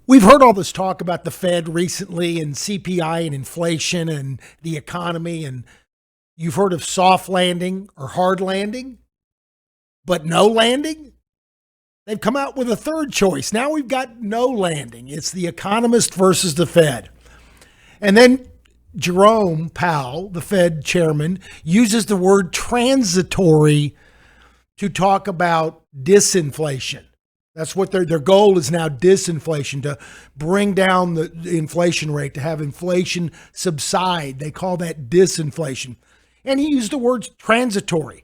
We've heard all this talk about the Fed recently and CPI and inflation and the economy, and you've heard of soft landing or hard landing, but no landing. They've come out with a third choice. Now we've got no landing. It's the economist versus the Fed. And then Jerome Powell, the Fed chairman, uses the word transitory to talk about disinflation. That's what their goal is now, disinflation, to bring down the inflation rate, to have inflation subside. They call that disinflation. And he used the word transitory.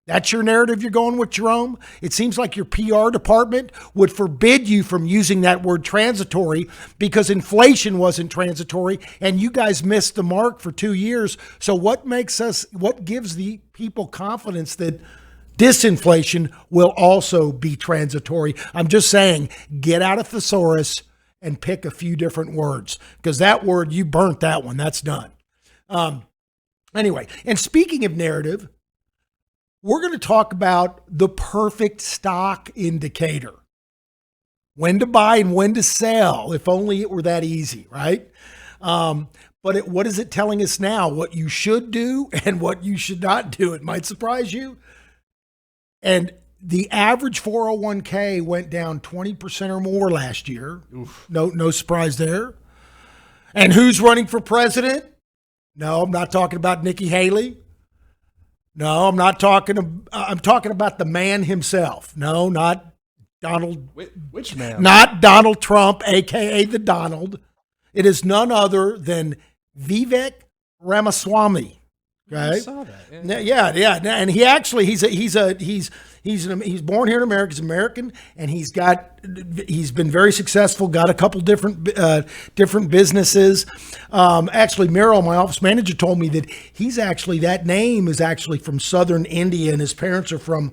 That's your narrative you're going with, Jerome? It seems like your PR department would forbid you from using that word transitory because inflation wasn't transitory and you guys missed the mark for 2 years. So what gives the people confidence that disinflation will also be transitory? I'm just saying, get out of thesaurus and pick a few different words, because that word, you burnt that one. That's done. Anyway, and speaking of narrative, we're going to talk about the perfect stock indicator. When to buy and when to sell, if only it were that easy, right? But what is it telling us now? What you should do and what you should not do. It might surprise you. And the average 401k went down 20% or more last year. Oof. No surprise there. And who's running for president? No, I'm not talking about Nikki Haley. No, I'm talking about the man himself. No, not Donald. Which man? Not Donald Trump, a.k.a. the Donald. It is none other than Vivek Ramaswami. Okay. I saw that. Yeah. Yeah. And he actually he's born here in America. He's American, and he's been very successful. Got a couple different businesses. Actually, Meryl, my office manager, told me that that name is actually from southern India, and his parents are from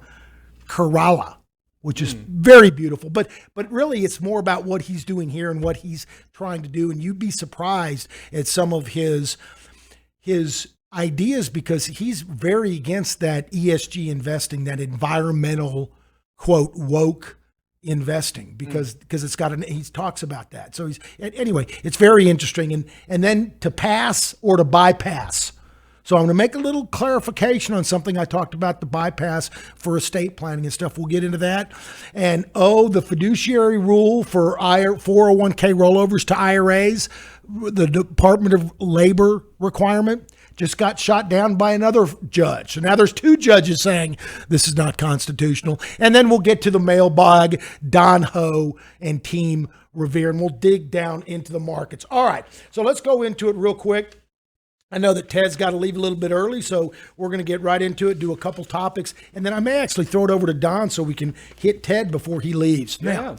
Kerala, which is very beautiful. But really, it's more about what he's doing here and what he's trying to do. And you'd be surprised at some of his ideas, because he's very against that ESG investing, that environmental, quote, woke investing, because it's he talks about that. So anyway, it's very interesting. And then to pass or to bypass. So I'm going to make a little clarification on something I talked about, the bypass for estate planning and stuff. We'll get into that. And the fiduciary rule for 401k rollovers to IRAs, the Department of Labor requirement, just got shot down by another judge. So now there's 2 judges saying this is not constitutional. And then we'll get to the mailbag, Don Ho and Team Revere, and we'll dig down into the markets. All right, so let's go into it real quick. I know that Ted's got to leave a little bit early, so we're going to get right into it, do a couple topics, and then I may actually throw it over to Don so we can hit Ted before he leaves. Now,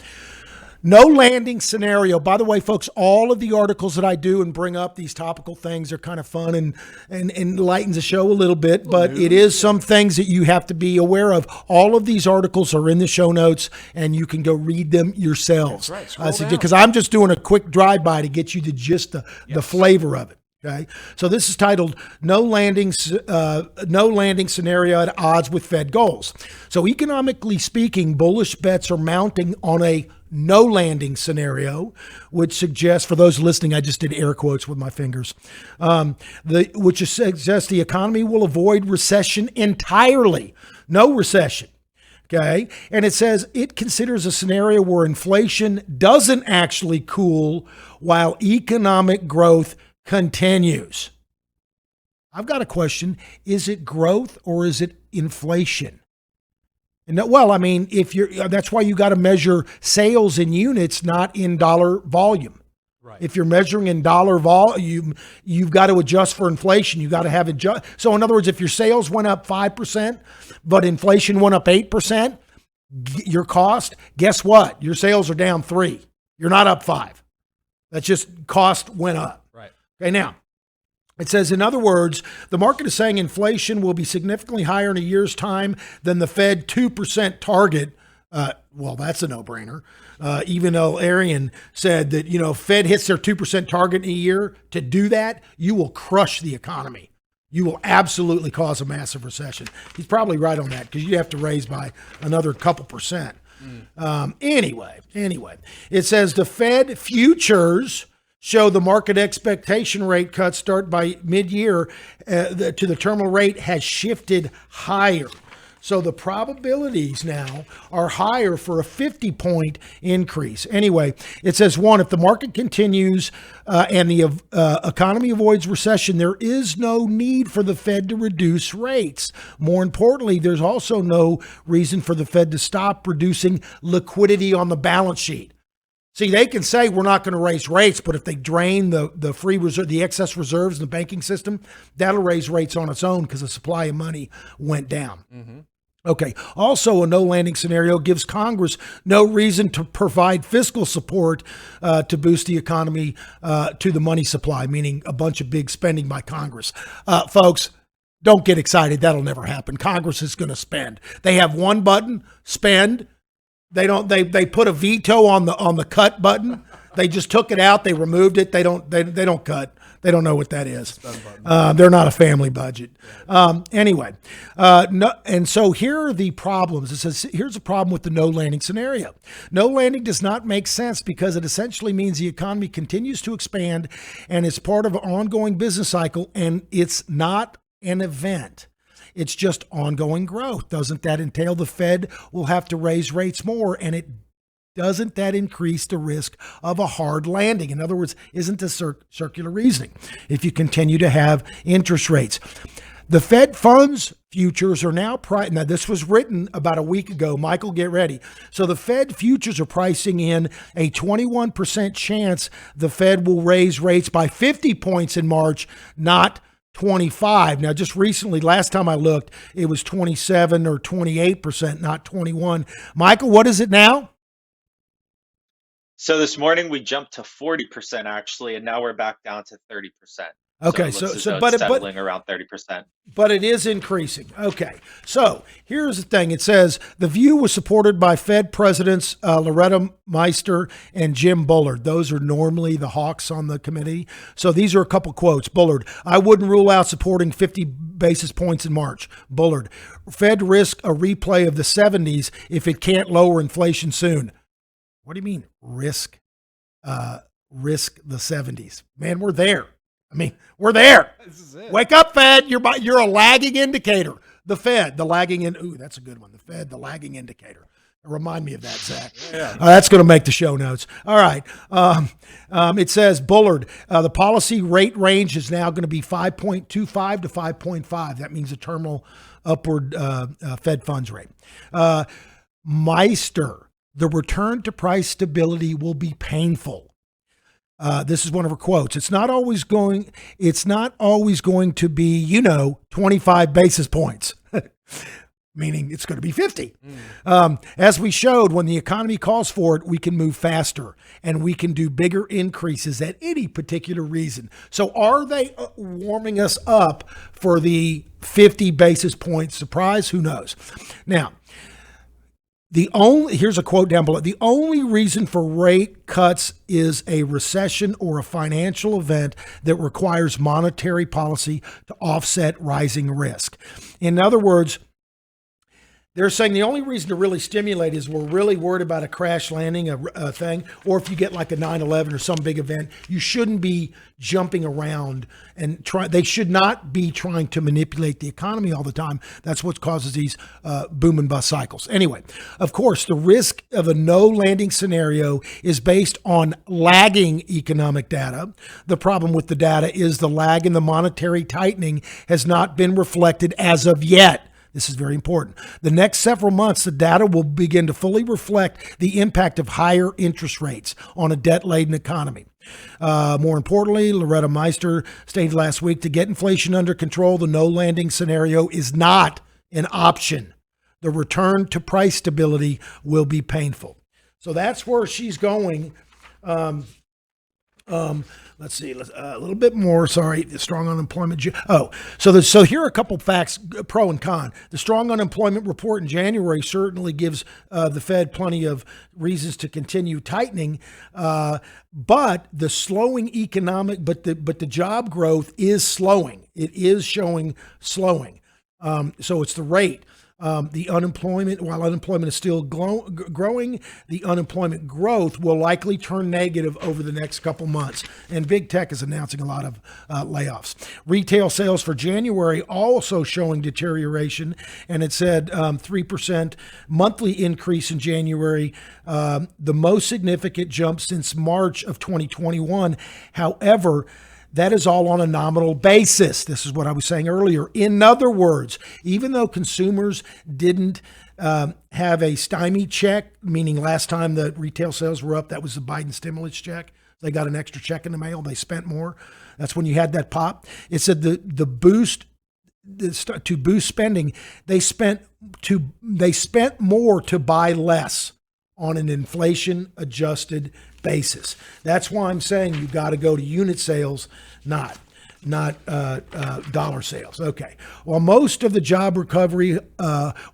no landing scenario. By the way, folks, all of the articles that I do and bring up, these topical things, are kind of fun and lightens the show a little bit, but it is some things that you have to be aware of. All of these articles are in the show notes, and you can go read them yourselves. That's right. Because I'm just doing a quick drive-by to get you the gist, the flavor of it. Okay, so this is titled "No Landing Scenario at Odds with Fed Goals." So economically speaking, bullish bets are mounting on a no landing scenario, which suggests, for those listening, I just did air quotes with my fingers, which suggests the economy will avoid recession entirely. No recession. Okay, and it says it considers a scenario where inflation doesn't actually cool while economic growth continues. I've got a question. Is it growth or is it inflation? And well, I mean, that's why you got to measure sales in units, not in dollar volume. Right. If you're measuring in dollar volume, you've got to adjust for inflation. You got to have adjust. So in other words, if your sales went up 5%, but inflation went up 8%, your cost, guess what? Your sales are down 3. You're not up 5. That's just cost went up. Okay, now, it says, in other words, the market is saying inflation will be significantly higher in a year's time than the Fed 2% target. Well, that's a no-brainer. Even though Arian said that, Fed hits their 2% target in a year, to do that, you will crush the economy. You will absolutely cause a massive recession. He's probably right on that, because you have to raise by another couple percent. Anyway, it says the Fed futures show the market expectation rate cuts start by mid-year to the terminal rate has shifted higher. So the probabilities now are higher for a 50-point increase. Anyway, it says, one, if the market continues and the economy avoids recession, there is no need for the Fed to reduce rates. More importantly, there's also no reason for the Fed to stop reducing liquidity on the balance sheet. See, they can say we're not going to raise rates, but if they drain the free reserve, the excess reserves in the banking system, that'll raise rates on its own because the supply of money went down. Mm-hmm. Okay. Also, a no landing scenario gives Congress no reason to provide fiscal support to boost the economy to the money supply, meaning a bunch of big spending by Congress. Folks, don't get excited. That'll never happen. Congress is going to spend. They have one button, spend. They don't. They put a veto on the cut button. They just took it out. They removed it. They don't cut. They don't know what that is. They're not a family budget. Anyway, no, and so here are the problems. It says here's a problem with the no landing scenario. No landing does not make sense because it essentially means the economy continues to expand and it's part of an ongoing business cycle, and it's not an event. It's just ongoing growth. Doesn't that entail the Fed will have to raise rates more? Doesn't that increase the risk of a hard landing? In other words, isn't this circular reasoning? If you continue to have interest rates. The Fed funds futures are now priced. Now, this was written about a week ago. Michael, get ready. So the Fed futures are pricing in a 21% chance the Fed will raise rates by 50 points in March, not 25. Now, just recently, last time I looked, it was 27 or 28%, not 21. Michael, what is it now? So this morning we jumped to 40% actually, and now we're back down to 30%. Okay, so it's settling around 30%. But it is increasing. Okay, so here's the thing. It says the view was supported by Fed presidents Loretta Meister and Jim Bullard. Those are normally the hawks on the committee. So these are a couple quotes. Bullard, I wouldn't rule out supporting 50 basis points in March. Bullard, Fed risk a replay of the 70s if it can't lower inflation soon. What do you mean risk the 70s? Man, we're there. I mean, we're there. This is it. Wake up, Fed. You're a lagging indicator. The Fed, the lagging that's a good one. The Fed, the lagging indicator. Remind me of that, Zach. Yeah. That's going to make the show notes. All right. It says Bullard, the policy rate range is now going to be 5.25 to 5.5. That means a terminal upward Fed funds rate. Meister, the return to price stability will be painful. This is one of her quotes. It's not always going to be, 25 basis points, meaning it's going to be 50. As we showed, when the economy calls for it, we can move faster and we can do bigger increases at any particular reason. So are they warming us up for the 50 basis point surprise? Who knows? Now, here's a quote down below. The only reason for rate cuts is a recession or a financial event that requires monetary policy to offset rising risk. In other words, they're saying the only reason to really stimulate is we're really worried about a crash landing, a thing, or if you get like a 9/11 or some big event, you shouldn't be jumping around and they should not be trying to manipulate the economy all the time. That's what causes these boom and bust cycles. Anyway, of course, the risk of a no landing scenario is based on lagging economic data. The problem with the data is the lag in the monetary tightening has not been reflected as of yet. This is very important. The next several months, the data will begin to fully reflect the impact of higher interest rates on a debt-laden economy. More importantly, Loretta Meister stated last week, to get inflation under control, the no landing scenario is not an option. The return to price stability will be painful. So that's where she's going. Let's see, a little bit more. Sorry, the strong unemployment. So here are a couple facts, pro and con. The strong unemployment report in January certainly gives the Fed plenty of reasons to continue tightening, but the slowing economic, but the job growth is slowing. It is showing slowing. So it's the rate. The unemployment, while unemployment is still growing, the unemployment growth will likely turn negative over the next couple months. And big tech is announcing a lot of layoffs. Retail sales for January also showing deterioration, and it said 3% monthly increase in January, the most significant jump since March of 2021. However, that is all on a nominal basis. This is what I was saying earlier. In other words, even though consumers didn't have a stymie check, meaning last time the retail sales were up, that was the Biden stimulus check. They got an extra check in the mail. They spent more. That's when you had that pop. It said the boost to boost spending, they spent more to buy less on an inflation adjusted basis. That's why I'm saying you got to go to unit sales, not dollar sales. Okay. While most of the job recovery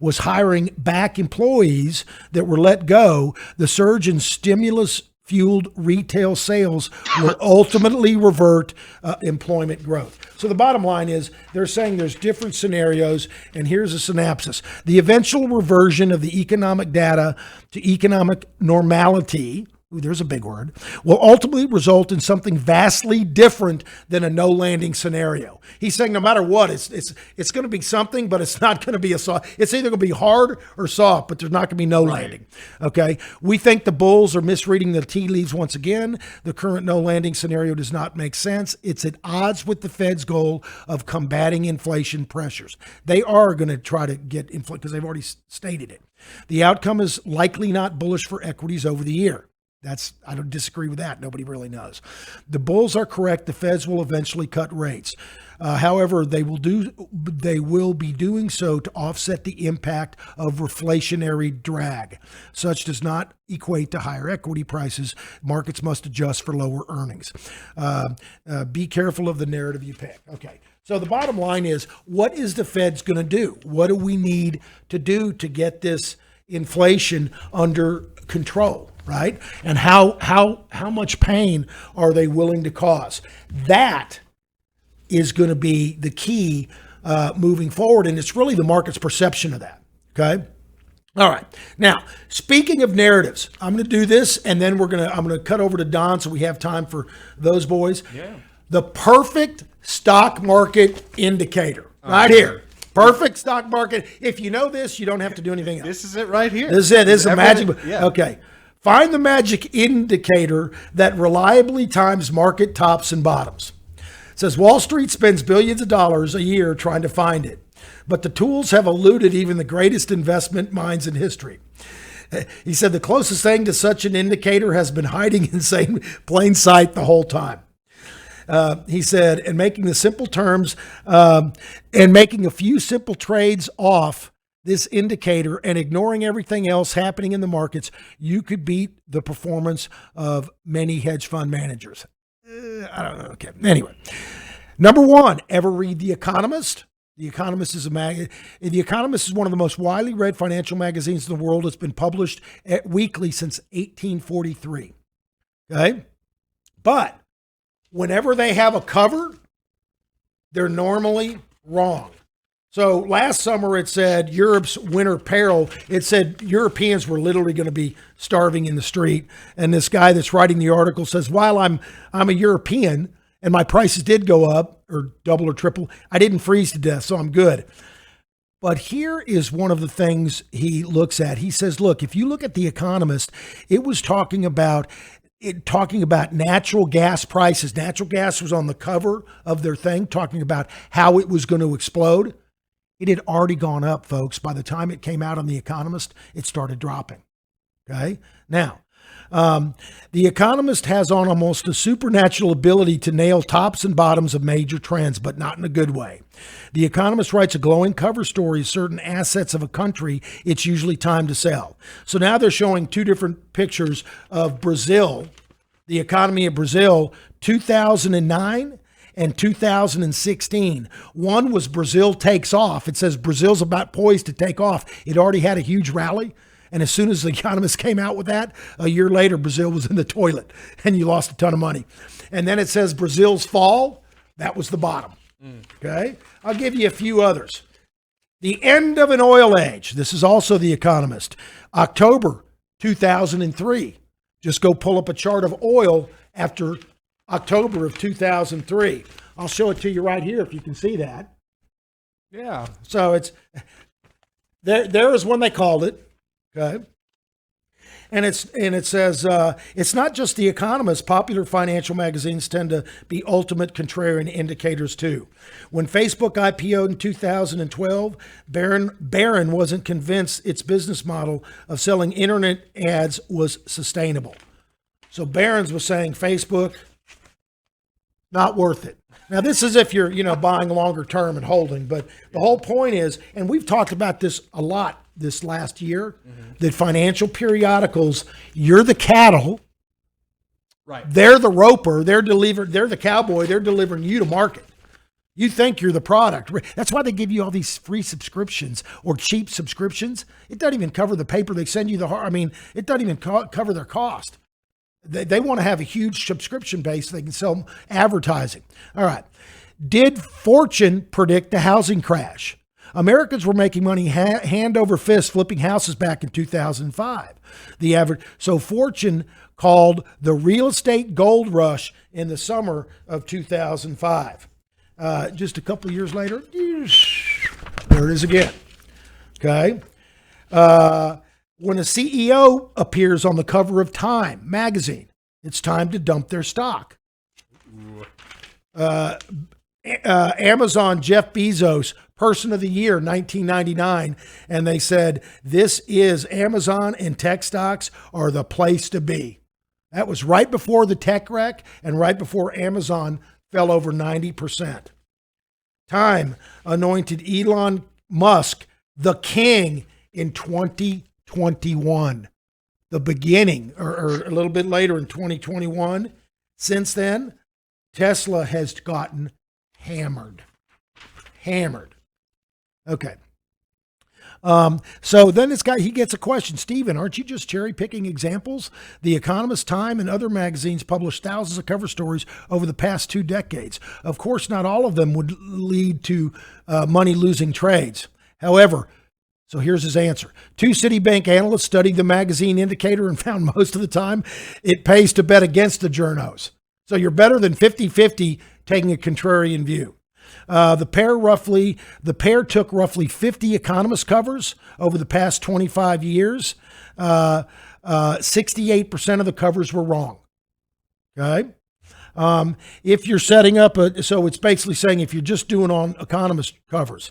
was hiring back employees that were let go, the surge in stimulus fueled retail sales will ultimately revert employment growth. So the bottom line is they're saying there's different scenarios, and here's a synopsis. The eventual reversion of the economic data to economic normality, there's a big word, will ultimately result in something vastly different than a no landing scenario. He's saying no matter what, it's going to be something, but it's not going to be a soft. It's either going to be hard or soft, but there's not going to be no landing. Okay. We think the bulls are misreading the tea leaves once again. The current no landing scenario does not make sense. It's at odds with the Fed's goal of combating inflation pressures. They are going to try to get inflation because they've already stated it. The outcome is likely not bullish for equities over the year. I don't disagree with that. Nobody really knows. The bulls are correct. The Feds will eventually cut rates. However, they will be doing so to offset the impact of reflationary drag. Such does not equate to higher equity prices. Markets must adjust for lower earnings. Be careful of the narrative you pick. Okay. So the bottom line is, what is the Fed's going to do? What do we need to do to get this inflation under control? Right? And how much pain are they willing to cause? That is going to be the key moving forward, and it's really the market's perception of that. Okay. All right. Now, speaking of narratives, I'm going to do this, and then I'm going to cut over to Don so we have time for those boys. Yeah. The perfect stock market indicator, right here. Perfect stock market. If you know this, you don't have to do anything else. This is it right here. This is it. This is a magic. Yeah. Okay. Find the magic indicator that reliably times market tops and bottoms. It says Wall Street spends billions of dollars a year trying to find it, but the tools have eluded even the greatest investment minds in history. He said the closest thing to such an indicator has been hiding in plain sight the whole time. He said, and making the simple terms and making a few simple trades off this indicator and ignoring everything else happening in the markets, you could beat the performance of many hedge fund managers. I don't know. Okay. Anyway, number one, ever read The Economist? The Economist is The Economist is one of the most widely read financial magazines in the world. It's been published weekly since 1843. Okay. But whenever they have a cover, they're normally wrong. So last summer it said Europe's winter peril. It said Europeans were literally going to be starving in the street. And this guy that's writing the article says, while I'm a European and my prices did go up or double or triple, I didn't freeze to death, so I'm good. But here is one of the things he looks at. He says, look, if you look at The Economist, it was talking about natural gas prices. Natural gas was on the cover of their thing, talking about how it was going to explode. It had already gone up, folks. By the time it came out on The Economist, it started dropping. Okay. Now, The Economist has on almost a supernatural ability to nail tops and bottoms of major trends, but not in a good way. The Economist writes a glowing cover story of certain assets of a country it's usually time to sell. So now they're showing two different pictures of Brazil, the economy of Brazil, 2009 and 2016. One was Brazil takes off. It says Brazil's about poised to take off. It already had a huge rally. And as soon as The Economist came out with that, a year later, Brazil was in the toilet and you lost a ton of money. And then it says Brazil's fall. That was the bottom. Okay. I'll give you a few others. The end of an oil age. This is also The Economist. October 2003. Just go pull up a chart of oil after October of 2003. I'll show it to you right here if you can see that. Yeah. So it's there is when they called it. Okay. And it says it's not just The Economist. Popular financial magazines tend to be ultimate contrarian indicators too. When Facebook IPO'd in 2012, Barron wasn't convinced its business model of selling internet ads was sustainable. So Barron's was saying Facebook, not worth it. Now this is if you're buying longer term and holding, but the whole point is, and we've talked about this a lot this last year, that financial periodicals, you're the cattle, Right. they're the roper, they're the cowboy, they're delivering you to market. You think you're the product. That's why they give you all these free subscriptions or cheap subscriptions. It doesn't even cover the paper they send you. It doesn't even cover their cost. They want to have a huge subscription base so they can sell advertising. All right. Did Fortune predict the housing crash? Americans were making money hand over fist flipping houses back in 2005. So Fortune called the real estate gold rush in the summer of 2005. Just a couple of years later, there it is again. Okay. When a CEO appears on the cover of Time magazine, it's time to dump their stock. Amazon, Jeff Bezos, Person of the Year, 1999. And they said, this is Amazon and tech stocks are the place to be. That was right before the tech wreck and right before Amazon fell over 90%. Time anointed Elon Musk the king in 2021. The beginning, or a little bit later in 2021. Since then, Tesla has gotten hammered. Okay. So then he gets a question. Stephen, aren't you just cherry picking examples? The Economist, Time, and other magazines published thousands of cover stories over the past 2 decades. Of course, not all of them would lead to money losing trades. However, so here's his answer. 2 Citibank analysts studied the magazine indicator and found most of the time it pays to bet against the journos. So you're better than 50-50 taking a contrarian view. The pair took roughly 50 Economist covers over the past 25 years. 68% of the covers were wrong. Okay. If you're setting up so it's basically saying if you're just doing on Economist covers,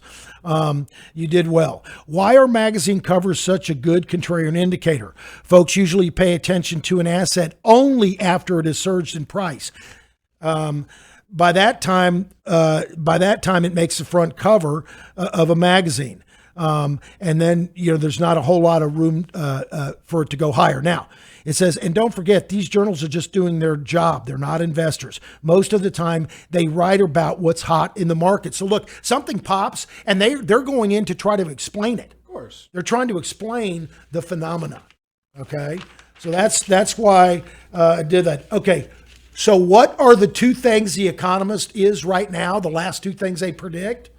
you did well. Why are magazine covers such a good contrarian indicator? Folks usually pay attention to an asset only after it has surged in price. By that time, it makes the front cover of a magazine. And then, there's not a whole lot of room for it to go higher. Now, it says, and don't forget, these journals are just doing their job. They're not investors. Most of the time, they write about what's hot in the market. So look, something pops, and they're going in to try to explain it. Of course. They're trying to explain the phenomena. Okay? So that's why I did that. Okay. So what are the 2 things The Economist is right now, the last 2 things they predict?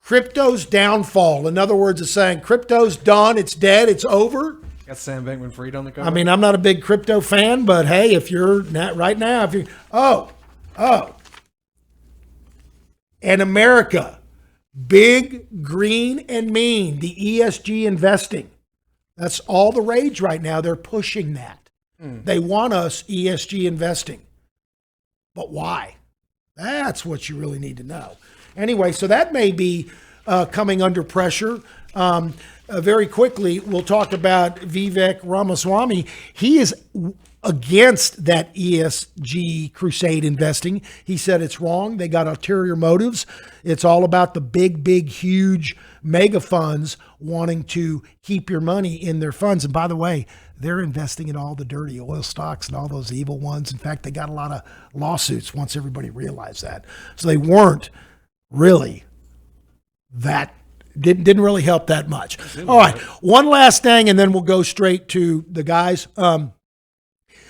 Crypto's downfall. In other words, it's saying crypto's done, it's dead, it's over. Got Sam Bankman-Fried on the cover. I mean, I'm not a big crypto fan, but hey, if you're not right now, and America, big, green, and mean, the ESG investing. That's all the rage right now. They're pushing that. They want us ESG investing. But why? That's what you really need to know. Anyway, so that may be coming under pressure. Very quickly, we'll talk about Vivek Ramaswamy. He is against that ESG crusade investing. He said it's wrong. They got ulterior motives. It's all about the big, huge mega funds wanting to keep your money in their funds. And by the way, they're investing in all the dirty oil stocks and all those evil ones. In fact, they got a lot of lawsuits once everybody realized that. So they weren't really that, didn't really help that much. All right, one last thing, and then we'll go straight to the guys.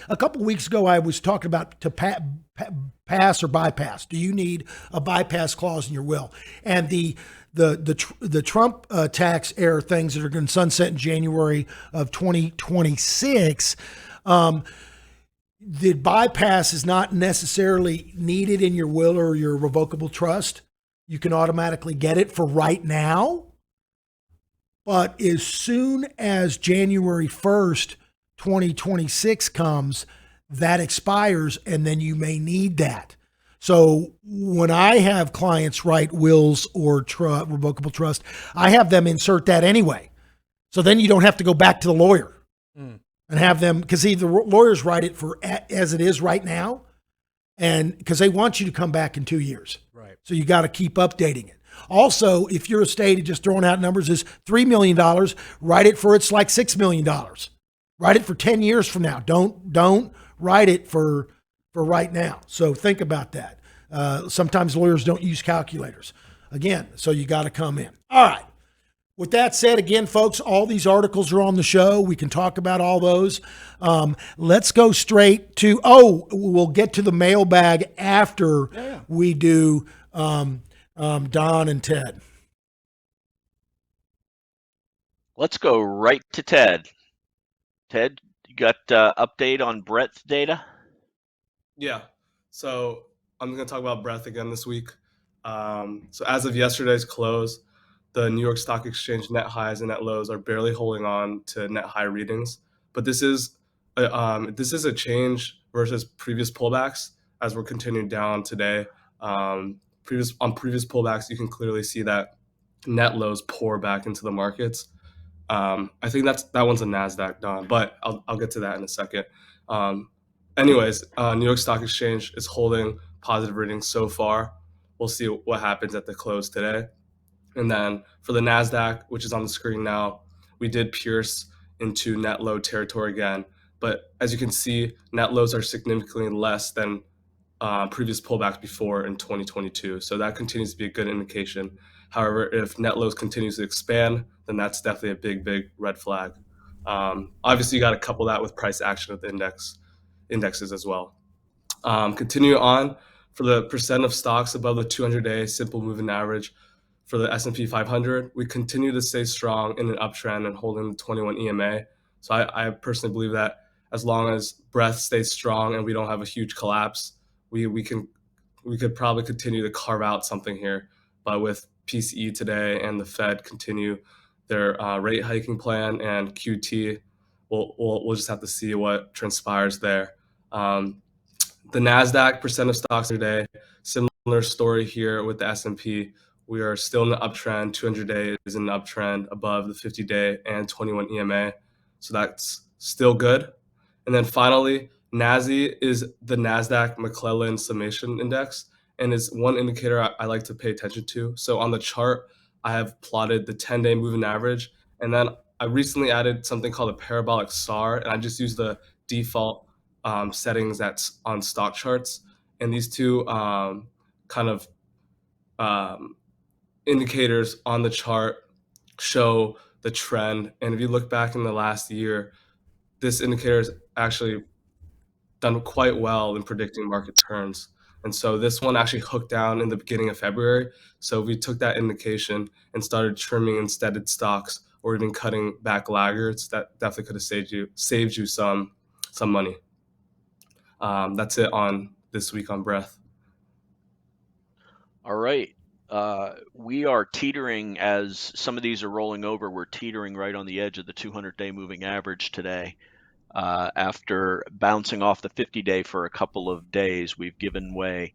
A couple of weeks ago, I was talking about to pass or bypass. Do you need a bypass clause in your will? And the Trump tax error things that are going to sunset in January of 2026. The bypass is not necessarily needed in your will or your revocable trust. You can automatically get it for right now. But as soon as January 1st, 2026 comes, that expires, and then you may need that. So when I have clients write wills or revocable trust, I have them insert that anyway. So then you don't have to go back to the lawyer and have them, because the lawyers write it for as it is right now, and because they want you to come back in 2 years. Right. So you got to keep updating it. Also, if your estate, just throwing out numbers, is $3 million, write it for it's like $6 million. Write it for 10 years from now. Don't write it for right now. So think about that. Sometimes lawyers don't use calculators. Again, so you got to come in. All right. With that said, again, folks, all these articles are on the show. We can talk about all those. Let's go straight to, we'll get to the mailbag after we do Don and Ted. Let's go right to Ted. Ted, you got update on breadth data? Yeah. So I'm going to talk about breadth again this week. So as of yesterday's close, the New York Stock Exchange net highs and net lows are barely holding on to net high readings. But this is a change versus previous pullbacks as we're continuing down today. Previous pullbacks, you can clearly see that net lows pour back into the markets. I think that one's a NASDAQ, Don, but I'll get to that in a second. Anyways, New York Stock Exchange is holding positive readings so far. We'll see what happens at the close today. And then for the NASDAQ, which is on the screen now, we did pierce into net low territory again. But as you can see, net lows are significantly less than previous pullbacks before in 2022. So that continues to be a good indication. However, if net lows continues to expand, then that's definitely a big red flag. Obviously, you got to couple that with price action of the indexes as well. Continue on for the percent of stocks above the 200-day simple moving average. For the S&P 500, we continue to stay strong in an uptrend and holding the 21 EMA. So I personally believe that as long as breadth stays strong and we don't have a huge collapse, we could probably continue to carve out something here. But with PCE today and the Fed continue their rate hiking plan and QT, we'll just have to see what transpires there. The NASDAQ percent of stocks today, similar story here with the S&P. We are still in the uptrend. 200 days is in the uptrend above the 50-day and 21 EMA. So that's still good. And then finally, NASI is the NASDAQ McClellan Summation Index and is one indicator I like to pay attention to. So on the chart, I have plotted the 10-day moving average. And then I recently added something called a parabolic SAR, and I just use the default settings that's on stock charts. And these two indicators on the chart show the trend. And if you look back in the last year, this indicator has actually done quite well in predicting market turns. And so this one actually hooked down in the beginning of February. So we took that indication and started trimming instead stocks or even cutting back laggards. That definitely could have saved you some money. That's it on this week on breadth. All right. We are teetering as some of these are rolling over. We're teetering right on the edge of the 200-day moving average today. After bouncing off the 50-day for a couple of days, we've given way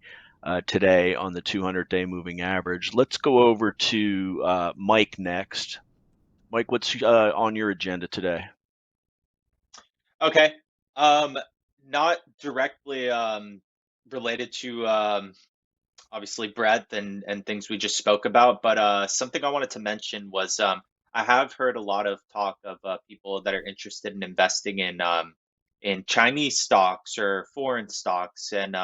today on the 200-day moving average. Let's go over to Mike next. Mike, what's on your agenda today? Okay. Not directly related to obviously breadth and things we just spoke about, but something I wanted to mention was I have heard a lot of talk of people that are interested in investing in Chinese stocks or foreign stocks, and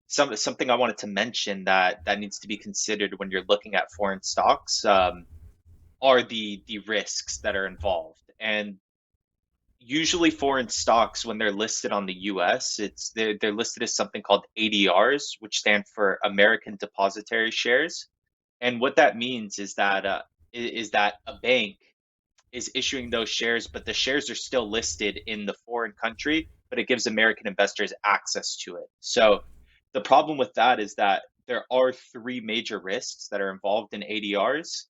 something I wanted to mention that needs to be considered when you're looking at foreign stocks are the risks that are involved. And usually foreign stocks, when they're listed on the US, they're listed as something called ADRs, which stand for American Depository Shares. And what that means is that a bank is issuing those shares, but the shares are still listed in the foreign country, but it gives American investors access to it. So the problem with that is that there are three major risks that are involved in ADRs.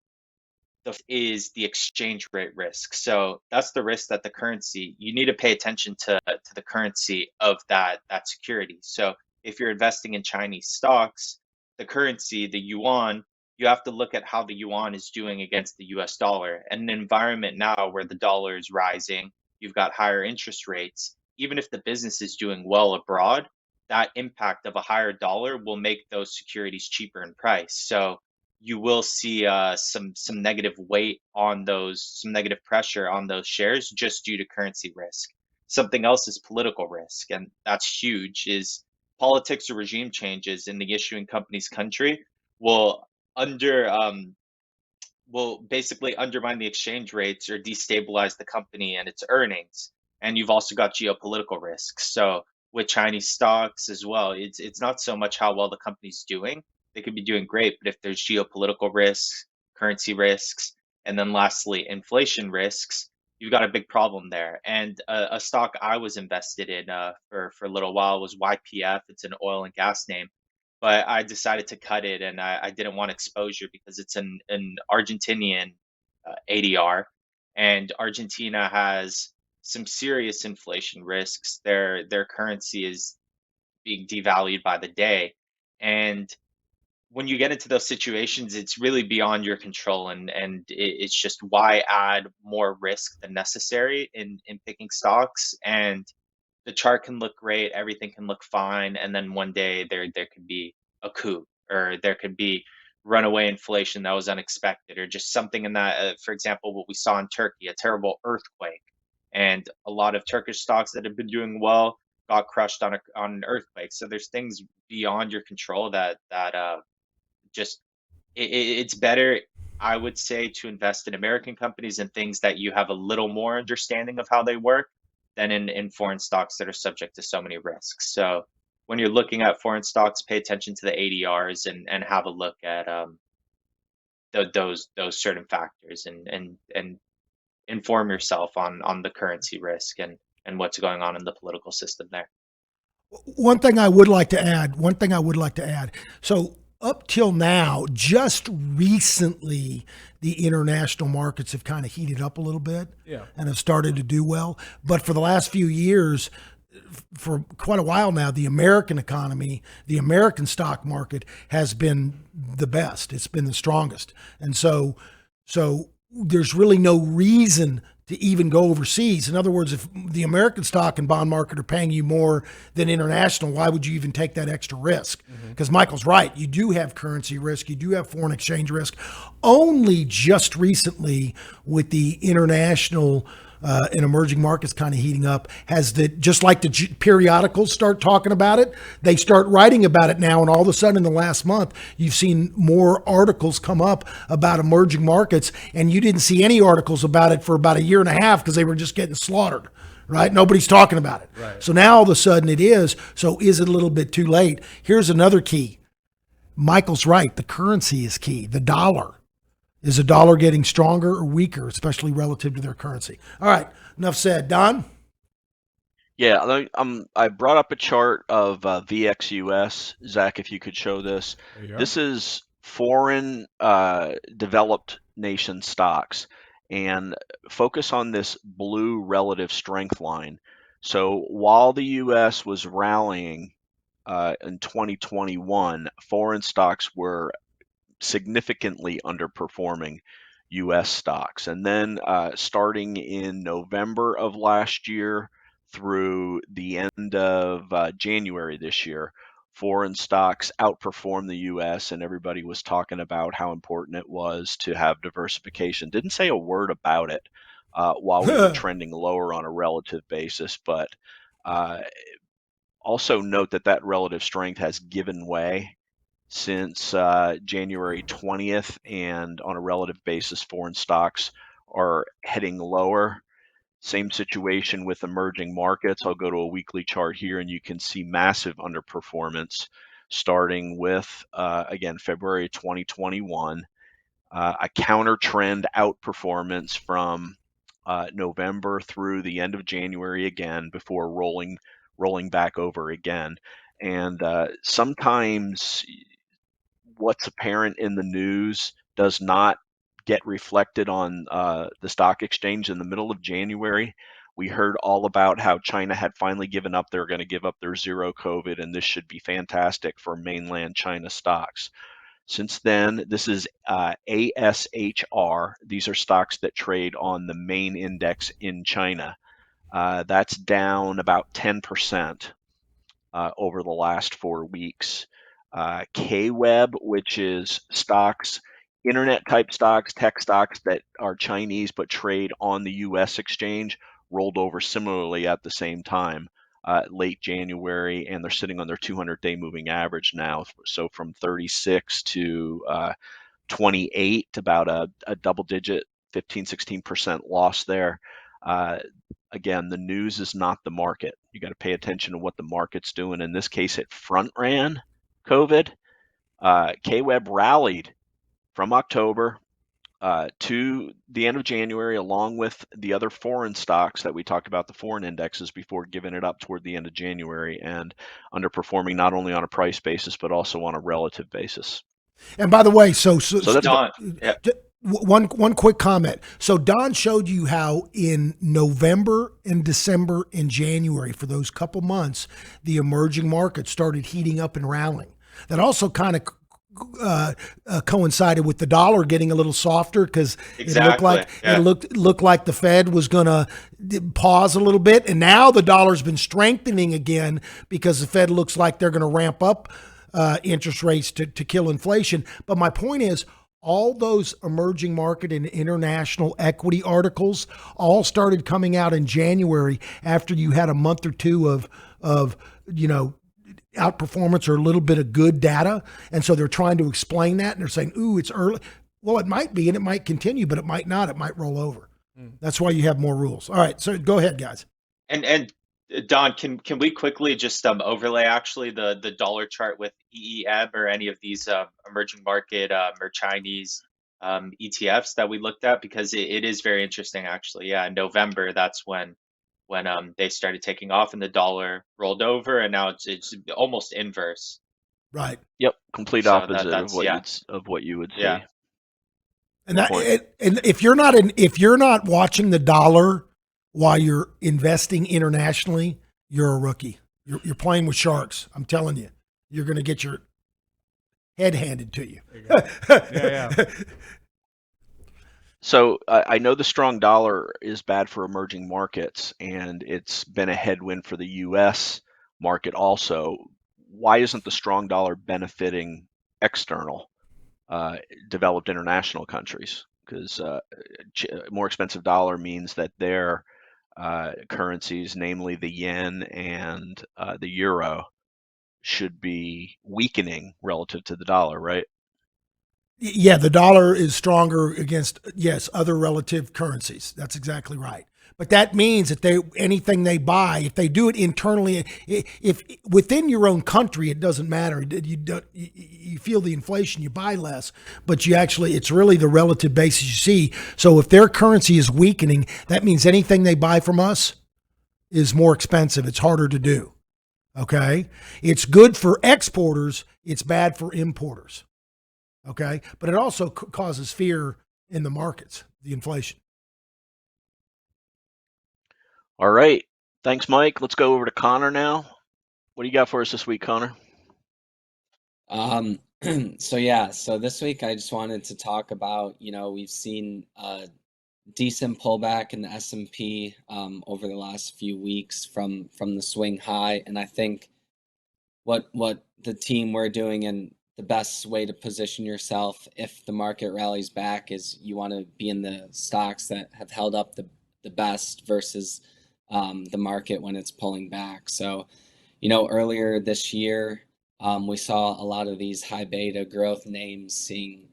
Is the exchange rate risk. So that's the risk that the currency, you need to pay attention to the currency of that security. So if you're investing in Chinese stocks, the currency, the yuan, you have to look at how the yuan is doing against the US dollar. And an environment now where the dollar is rising, you've got higher interest rates, even if the business is doing well abroad, that impact of a higher dollar will make those securities cheaper in price. So you will see some negative weight on those, some negative pressure on those shares just due to currency risk. Something else is political risk, and that's huge. Is politics or regime changes in the issuing company's country will under will basically undermine the exchange rates or destabilize the company and its earnings. And you've also got geopolitical risks. So with Chinese stocks as well, it's not so much how well the company's doing. They could be doing great, but if there's geopolitical risks, currency risks, and then lastly, inflation risks, you've got a big problem there. And a stock I was invested in for a little while was YPF. It's an oil and gas name, but I decided to cut it, and I didn't want exposure because it's an Argentinian ADR, and Argentina has some serious inflation risks. Their currency is being devalued by the day, and when you get into those situations, it's really beyond your control, and it's just why add more risk than necessary in picking stocks. And the chart can look great, everything can look fine, and then one day there could be a coup, or there could be runaway inflation that was unexpected, or just something in that. For example, what we saw in Turkey, a terrible earthquake, and a lot of Turkish stocks that have been doing well got crushed on an earthquake. So there's things beyond your control that just it's better, I would say, to invest in American companies and things that you have a little more understanding of how they work than in foreign stocks that are subject to so many risks. So when you're looking at foreign stocks, pay attention to the ADRs and have a look at those certain factors, and inform yourself on the currency risk and what's going on in the political system there. One thing I would like to add. So up till now, just recently, the international markets have kind of heated up a little bit Yeah. and have started to do well. But for the last few years, for quite a while now, the American economy, the American stock market has been the best. It's been the strongest. And so there's really no reason to even go overseas. In other words, if the American stock and bond market are paying you more than international, why would you even take that extra risk? Because Michael's right. You do have currency risk. You do have foreign exchange risk. Only just recently, with the international and emerging markets kind of heating up, has just like the periodicals start talking about it, they start writing about it now, and all of a sudden in the last month you've seen more articles come up about emerging markets, and you didn't see any articles about it for about a year and a half because they were just getting slaughtered, right? Nobody's talking about it. Right. So now all of a sudden it is. So is it a little bit too late? Here's another key. Michael's right. The currency is key. The dollar. Is the dollar getting stronger or weaker, especially relative to their currency? All right, enough said. Don? Yeah, I brought up a chart of VXUS. Zach, if you could show this. There you go. This is foreign developed nation stocks, and focus on this blue relative strength line. So while the U.S. was rallying in 2021, foreign stocks were significantly underperforming U.S. stocks. And then starting in November of last year through the end of January this year, foreign stocks outperformed the U.S., and everybody was talking about how important it was to have diversification. Didn't say a word about it while we were trending lower on a relative basis, but also note that relative strength has given way since January 20th, and on a relative basis, foreign stocks are heading lower. Same situation with emerging markets. I'll go to a weekly chart here, and you can see massive underperformance starting with, again, February 2021, a counter trend outperformance from November through the end of January again before rolling back over again. And sometimes what's apparent in the news does not get reflected on the stock exchange. In the middle of January, we heard all about how China had finally given up. They're going to give up their zero COVID, and this should be fantastic for mainland China stocks. Since then, this is ASHR. These are stocks that trade on the main index in China. That's down about 10% over the last 4 weeks. KWeb, which is stocks, internet type stocks, tech stocks that are Chinese but trade on the US exchange, rolled over similarly at the same time, late January, and they're sitting on their 200-day moving average now. So from 36 to 28, about a double digit 15-16% loss there. Again, the news is not the market. You got to pay attention to what the market's doing. In this case, it front ran COVID. KWeb rallied from October to the end of January, along with the other foreign stocks that we talked about, the foreign indexes, before giving it up toward the end of January and underperforming not only on a price basis, but also on a relative basis. And by the way, so that's Don, yeah. one quick comment. So Don showed you how in November and December and January, for those couple months, the emerging markets started heating up and rallying. That also kind of coincided with the dollar getting a little softer because Exactly. it looked like the Fed was going to pause a little bit, and now the dollar's been strengthening again because the Fed looks like they're going to ramp up interest rates to kill inflation. But my point is, all those emerging market and international equity articles all started coming out in January after you had a month or two of outperformance or a little bit of good data. And so they're trying to explain that, and they're saying, ooh, it's early. Well, it might be, and it might continue, but it might not. It might roll over. That's why you have more rules. All right, so go ahead, guys. And Don, can we quickly just overlay actually the dollar chart with EEM or any of these emerging market or Chinese ETFs that we looked at, because it is very interesting actually. Yeah, in November, that's when they started taking off and the dollar rolled over, and now it's almost inverse. Right. Yep, complete So opposite that's of what you would see. Yeah. And if you're not watching the dollar while you're investing internationally, you're a rookie. You're playing with sharks. I'm telling you, you're going to get your head handed to you. Yeah. So I know the strong dollar is bad for emerging markets, and it's been a headwind for the U.S. market also. Why isn't the strong dollar benefiting external developed international countries? Because more expensive dollar means that their currencies, namely the yen and the euro, should be weakening relative to the dollar, right? Yeah, the dollar is stronger against, yes, other relative currencies. That's exactly right. But that means that anything they buy, if they do it internally, if within your own country, it doesn't matter. You feel the inflation, you buy less, but it's really the relative basis you see. So if their currency is weakening, that means anything they buy from us is more expensive. It's harder to do. Okay? It's good for exporters. It's bad for importers. Okay? But it also causes fear in the markets, the inflation. All right. Thanks, Mike. Let's go over to Connor now. What do you got for us this week, Connor? So this week I just wanted to talk about, we've seen a decent pullback in the S&P over the last few weeks from the swing high. And I think what the team we're doing, and the best way to position yourself if the market rallies back, is you want to be in the stocks that have held up the best versus the market when it's pulling back. So, earlier this year, we saw a lot of these high beta growth names seeing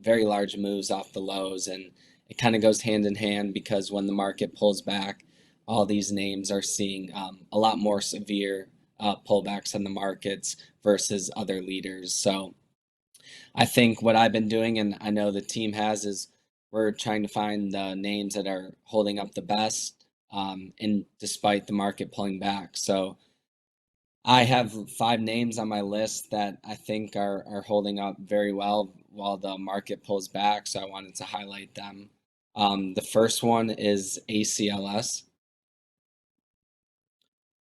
very large moves off the lows, and it kind of goes hand in hand, because when the market pulls back, all these names are seeing a lot more severe pullbacks in the markets versus other leaders. So I think what I've been doing, and I know the team has, is we're trying to find the names that are holding up the best, and despite the market pulling back. So I have 5 names on my list that I think are holding up very well while the market pulls back. So I wanted to highlight them. The first one is ACLS.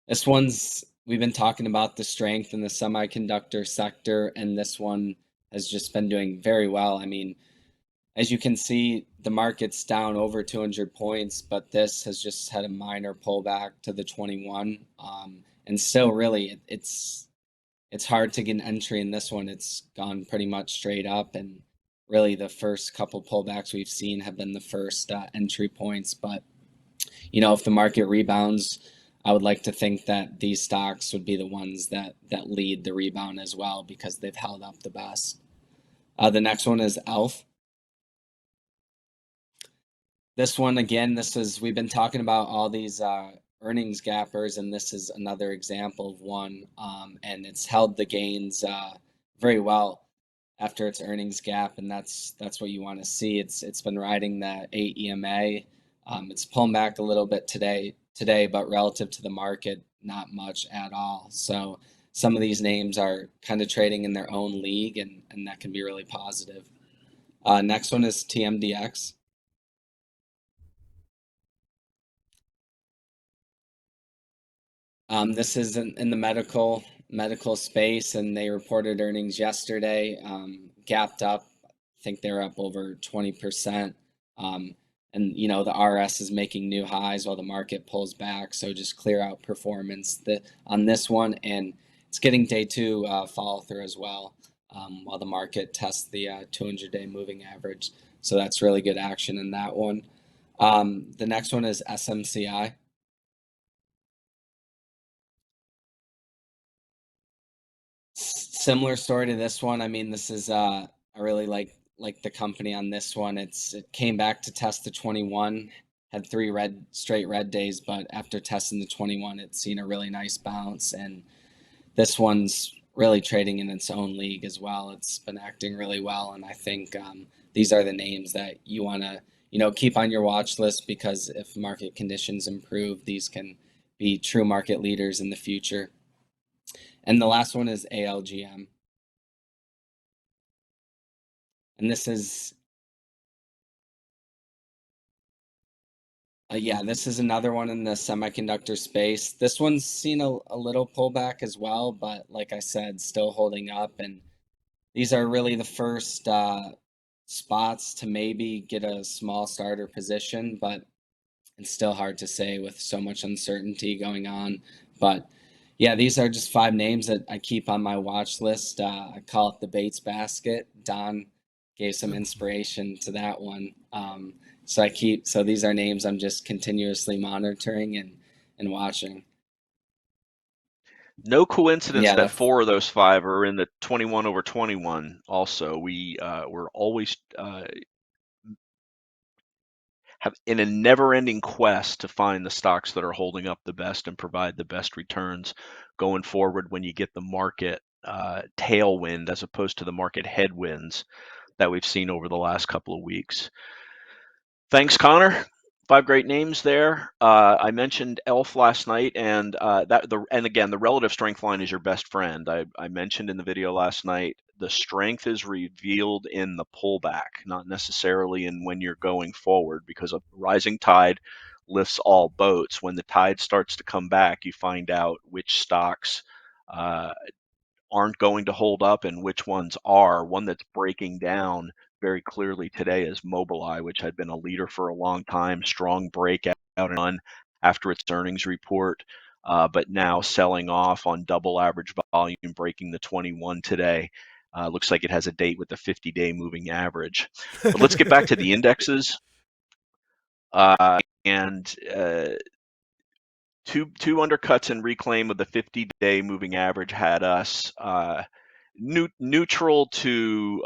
This one's, we've been talking about the strength in the semiconductor sector, and this one has just been doing very well. I mean, as you can see, the market's down over 200 points, but this has just had a minor pullback to the 21. And still, really, it's hard to get an entry in this one. It's gone pretty much straight up, and really the first couple pullbacks we've seen have been the first entry points. But if the market rebounds, I would like to think that these stocks would be the ones that lead the rebound as well, because they've held up the best. The next one is ELF. This one, again, we've been talking about all these earnings gappers, and this is another example of one. And it's held the gains very well after its earnings gap, and that's what you want to see. It's been riding the 8 EMA. It's pulling back a little bit today, but relative to the market, not much at all. So some of these names are kind of trading in their own league, and that can be really positive. Next one is TMDX. This is in the medical space, and they reported earnings yesterday, gapped up. I think they're up over 20%. And the RS is making new highs while the market pulls back. So just clear out performance on this one, and it's getting day 2 follow through as well, while the market tests the 200-day moving average. So that's really good action in that one. The next one is SMCI. Similar story to this one. I mean, this is I really like the company on this one. It came back to test the 21, had 3 straight red days, but after testing the 21, it's seen a really nice bounce, and this one's really trading in its own league as well. It's been acting really well, and I think these are the names that you want to keep on your watch list, because if market conditions improve, these can be true market leaders in the future. And the last one is ALGM. And this is, this is another one in the semiconductor space. This one's seen a little pullback as well, but like I said, still holding up. And these are really the first spots to maybe get a small starter position, but it's still hard to say with so much uncertainty going on. But yeah, these are just 5 names that I keep on my watch list. I call it the Bates basket. Don gave some inspiration to that one. So these are names I'm just continuously monitoring and watching. No coincidence that 4 of those 5 are in the 21 over 21. Also, we're always have in a never-ending quest to find the stocks that are holding up the best and provide the best returns going forward when you get the market tailwind as opposed to the market headwinds that we've seen over the last couple of weeks. Thanks, Connor. 5 great names there. I mentioned ELF last night, and again, the relative strength line is your best friend. I mentioned in the video last night, the strength is revealed in the pullback, not necessarily in when you're going forward, because a rising tide lifts all boats. When the tide starts to come back, you find out which stocks aren't going to hold up and which ones are. One that's breaking down very clearly today is Mobileye, which had been a leader for a long time, strong breakout and run after its earnings report, but now selling off on double average volume, breaking the 21 today. Looks like it has a date with the 50-day moving average. But let's get back to the indexes. Two undercuts and reclaim of the 50-day moving average had us neutral to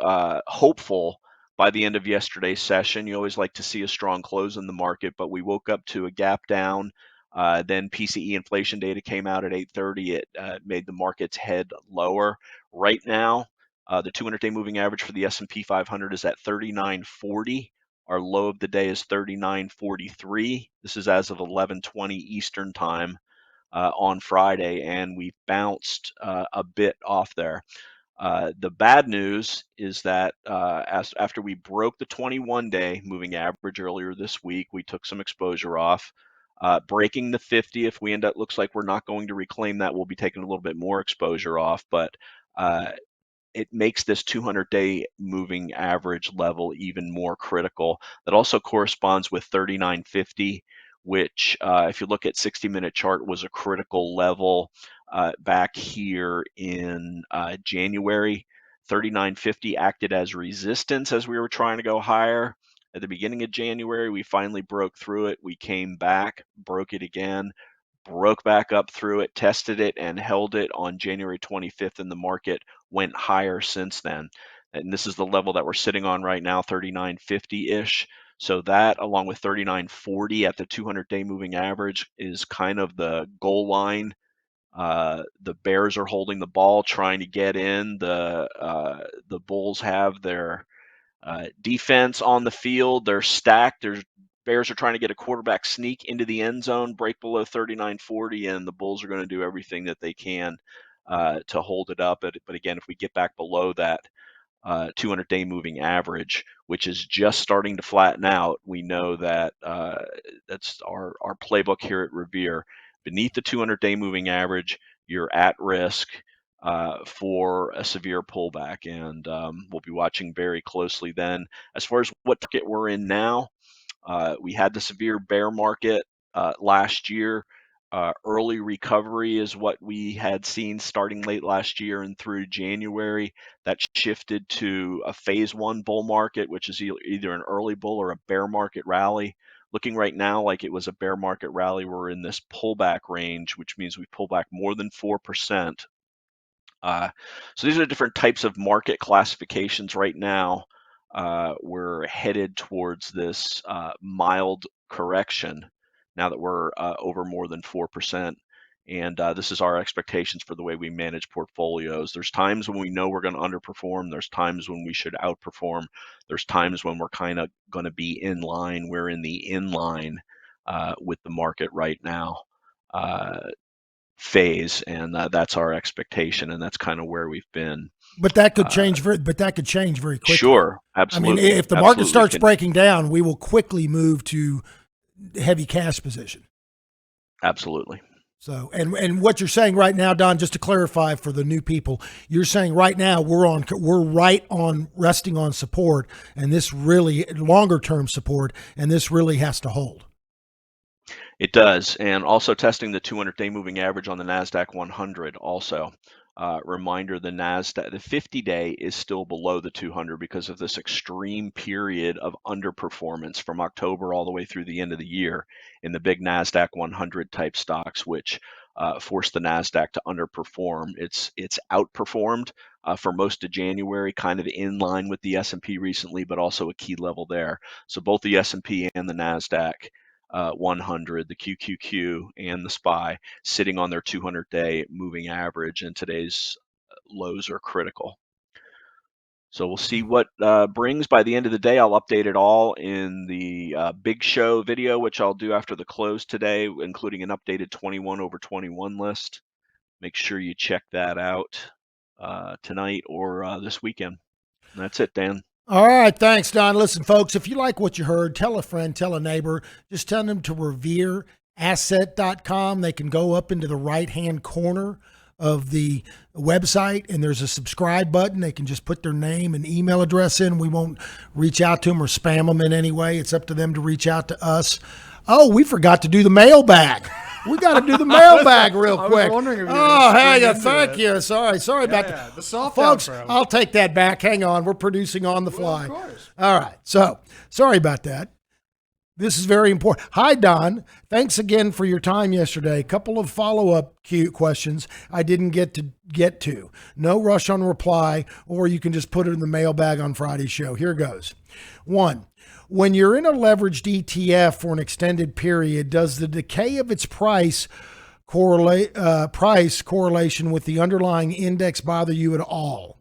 hopeful, by the end of yesterday's session. You always like to see a strong close in the market, but we woke up to a gap down. Then PCE inflation data came out at 8:30. It made the markets head lower. Right now, the 200-day moving average for the S&P 500 is at 3940. Our low of the day is 3943. This is as of 11:20 Eastern time on Friday, and we bounced a bit off there. The bad news is that after we broke the 21-day moving average earlier this week, we took some exposure off. Breaking the 50, if we end up, looks like we're not going to reclaim that, we'll be taking a little bit more exposure off, but it makes this 200-day moving average level even more critical. That also corresponds with 3950, which if you look at 60-minute chart was a critical level back here in January. 3950 acted as resistance as we were trying to go higher. At the beginning of January, we finally broke through it. We came back, broke it again, broke back up through it, tested it, and held it on January 25th, and the market went higher since then. And this is the level that we're sitting on right now, 3950-ish. So that, along with 3940 at the 200-day moving average, is kind of the goal line. The Bears are holding the ball, trying to get in. The Bulls have their defense on the field. They're stacked. Bears are trying to get a quarterback sneak into the end zone, break below 3940, and the Bulls are going to do everything that they can to hold it up. But again, if we get back below that 200-day moving average, which is just starting to flatten out, we know that that's our playbook here at Revere. Beneath the 200-day moving average, you're at risk for a severe pullback, and we'll be watching very closely then. As far as what market we're in now, we had the severe bear market last year. Early recovery is what we had seen starting late last year and through January. That shifted to a phase one bull market, which is either an early bull or a bear market rally. Looking right now like it was a bear market rally, we're in this pullback range, which means we pull back more than 4%. So these are different types of market classifications right now. We're headed towards this mild correction now that we're over more than 4%. And this is our expectations for the way we manage portfolios. There's times when we know we're going to underperform. There's times when we should outperform. There's times when we're kind of going to be in line. We're in the in line with the market right now phase, and that's our expectation, and that's kind of where we've been. But that could change. Very quickly. Sure, absolutely. I mean, if the market starts breaking down, we will quickly move to heavy cash position. Absolutely. So, and what you're saying right now, Don, just to clarify for the new people, you're saying right now we're right on resting on support, and this really longer term support, and this really has to hold. It does, and also testing the 200-day moving average on the NASDAQ 100 also. Reminder, the NASDAQ, the 50-day is still below the 200 because of this extreme period of underperformance from October all the way through the end of the year in the big NASDAQ 100 type stocks, which forced the NASDAQ to underperform. It's outperformed for most of January, kind of in line with the S&P recently, but also a key level there. So both the S&P and the NASDAQ 100, the QQQ, and the SPY sitting on their 200-day moving average, and today's lows are critical. So we'll see what brings by the end of the day. I'll update it all in the Big Show video, which I'll do after the close today, including an updated 21 over 21 list. Make sure you check that out tonight or this weekend. And that's it, Dan. All right. Thanks, Don. Listen, folks, if you like what you heard, tell a friend, tell a neighbor. Just tell them to revereasset.com. They can go up into the right-hand corner of the website, and there's a subscribe button. They can just put their name and email address in. We won't reach out to them or spam them in any way. It's up to them to reach out to us. Oh, we forgot to do the mailbag. We got to do the mailbag real quick. I was wondering if you were thank you. Sorry about that. The soft folks, outro. I'll take that back. Hang on. We're producing on the fly. Of course. All right. So, sorry about that. This is very important. Hi, Don. Thanks again for your time yesterday. A couple of follow-up questions I didn't get to. No rush on reply, or you can just put it in the mailbag on Friday's show. Here goes. 1. When you're in a leveraged ETF for an extended period, does the decay of its price correlation with the underlying index bother you at all?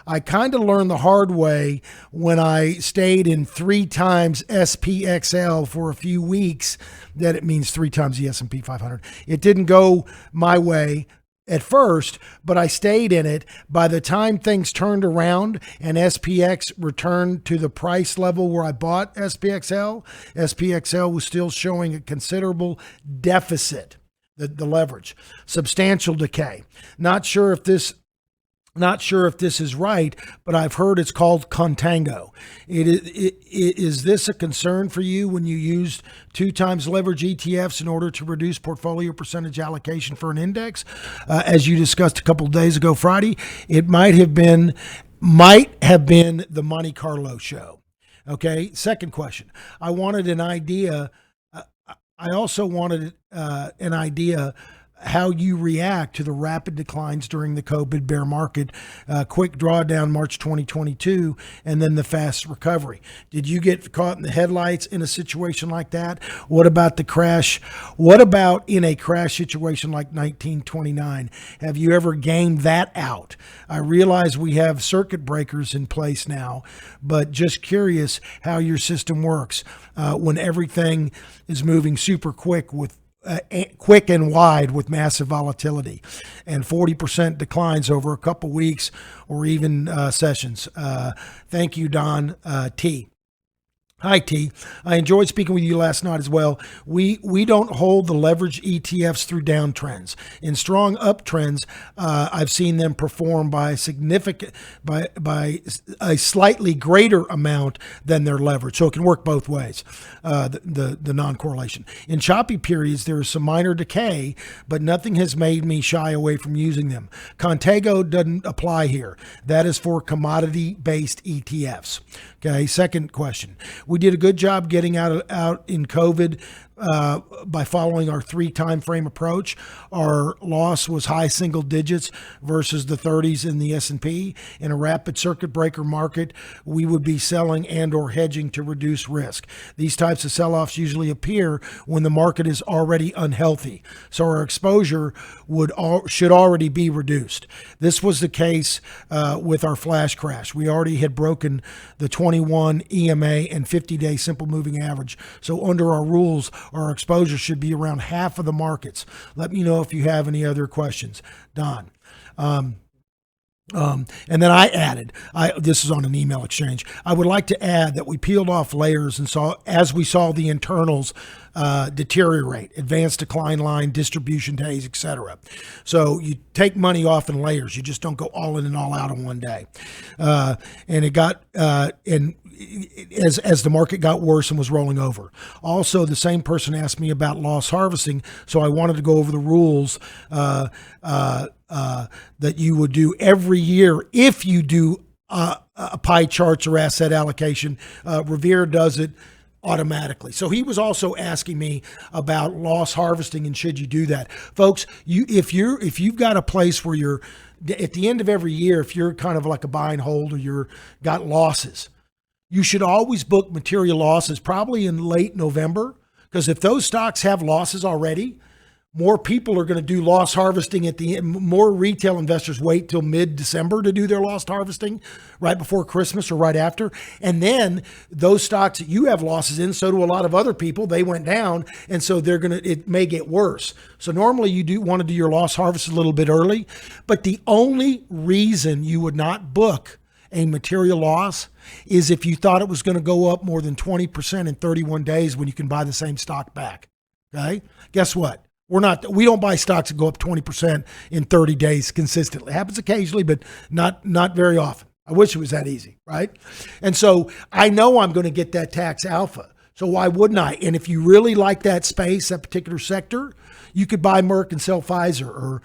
I kind of learned the hard way when I stayed in 3 times SPXL for a few weeks that it means 3 times the S&P 500. It didn't go my way at first, but I stayed in it. By the time things turned around and SPX returned to the price level where I bought SPXL was still showing a considerable deficit, the leverage, substantial decay. Not sure if this is right, but I've heard it's called Contango. Is this a concern for you when you used 2 times leverage ETFs in order to reduce portfolio percentage allocation for an index? As you discussed a couple of days ago, Friday, it might have been the Monte Carlo show. Okay. Second question. I wanted an idea. I also wanted an idea how you react to the rapid declines during the COVID bear market, quick drawdown March 2022, and then the fast recovery. Did you get caught in the headlights in a situation like that? What about the crash? What about in a crash situation like 1929? Have you ever gamed that out? I realize we have circuit breakers in place now, but just curious how your system works when everything is moving super quick and wide with massive volatility and 40% declines over a couple weeks or even sessions. Thank you, Don T. Hi, T. I enjoyed speaking with you last night as well. We don't hold the leverage ETFs through downtrends. In strong uptrends, I've seen them perform by a slightly greater amount than their leverage. So it can work both ways, the non-correlation. In choppy periods, there is some minor decay, but nothing has made me shy away from using them. Contango doesn't apply here. That is for commodity-based ETFs. Okay, second question. We did a good job getting out in COVID by following our 3 time frame approach. Our loss was high single digits versus the 30s in the S&P. In a rapid circuit breaker market, we would be selling and or hedging to reduce risk. These types of sell-offs usually appear when the market is already unhealthy, so our exposure should already be reduced. This was the case with our flash crash. We already had broken the 21 EMA and 50-day simple moving average, so under our rules, our exposure should be around half of the markets. Let me know if you have any other questions. Don. And then I added, this is on an email exchange. I would like to add that we peeled off layers and as we saw the internals deteriorate, advanced decline line, distribution days, etc. So you take money off in layers. You just don't go all in and all out in one day. And it got, as the market got worse and was rolling over. Also, the same person asked me about loss harvesting, so I wanted to go over the rules that you would do every year if you do pie charts or asset allocation. Revere does it automatically. So he was also asking me about loss harvesting and should you do that. Folks, if you've got a place where you're at the end of every year, if you're kind of like a buy and hold or you're got losses, you should always book material losses probably in late November, because if those stocks have losses already, more people are going to do loss harvesting at the end. More retail investors wait till mid-December to do their loss harvesting right before Christmas or right after. And then those stocks that you have losses in, so do a lot of other people, they went down. And so it may get worse. So normally you do want to do your loss harvest a little bit early, but the only reason you would not book a material loss is if you thought it was going to go up more than 20% in 31 days when you can buy the same stock back. Okay. Guess what? We don't buy stocks that go up 20% in 30 days consistently. It happens occasionally, but not very often. I wish it was that easy, right? And so I know I'm going to get that tax alpha. So why wouldn't I? And if you really like that space, that particular sector, You could buy Merck and sell Pfizer, or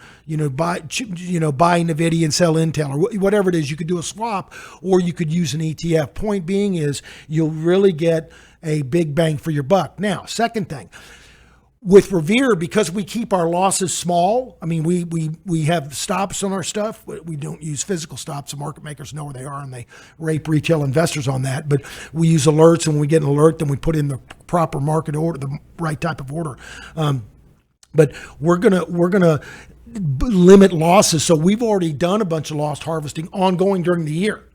buy Nvidia and sell Intel, or whatever it is. You could do a swap, or you could use an ETF. Point being is you'll really get a big bang for your buck. Now, second thing, with Revere, because we keep our losses small, I mean, we have stops on our stuff. We don't use physical stops. The market makers know where they are, and they rape retail investors on that. But we use alerts, and when we get an alert, then we put in the proper market order, the right type of order. But we're gonna limit losses. So we've already done a bunch of loss harvesting ongoing during the year.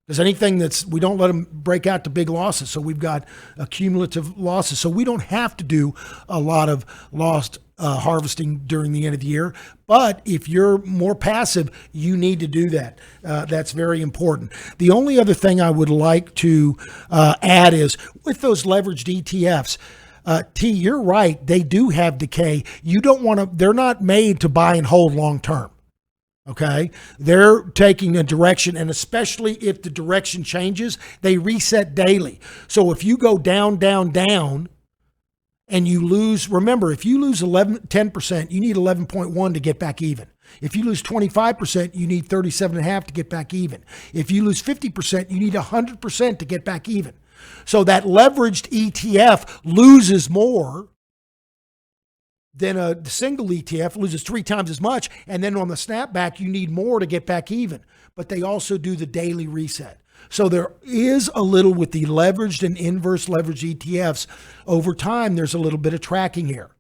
Because anything we don't let them break out to big losses. So we've got cumulative losses. So we don't have to do a lot of loss harvesting during the end of the year. But if you're more passive, you need to do that. That's very important. The only other thing I would like to add is with those leveraged ETFs, T, you're right. They do have decay. You don't want to, they're not made to buy and hold long term. Okay, they're taking a direction, and especially if the direction changes, they reset daily. So if you go down, down, down, and you lose, remember, if you lose 10%, you need 11.1 to get back even. If you lose 25%, you need 37.5 to get back even. If you lose 50%, you need 100% to get back even. So that leveraged ETF loses more then a single ETF loses 3 times as much. And then on the snapback, you need more to get back even. But they also do the daily reset. So there is a little with the leveraged and inverse leveraged ETFs. Over time, there's a little bit of tracking here.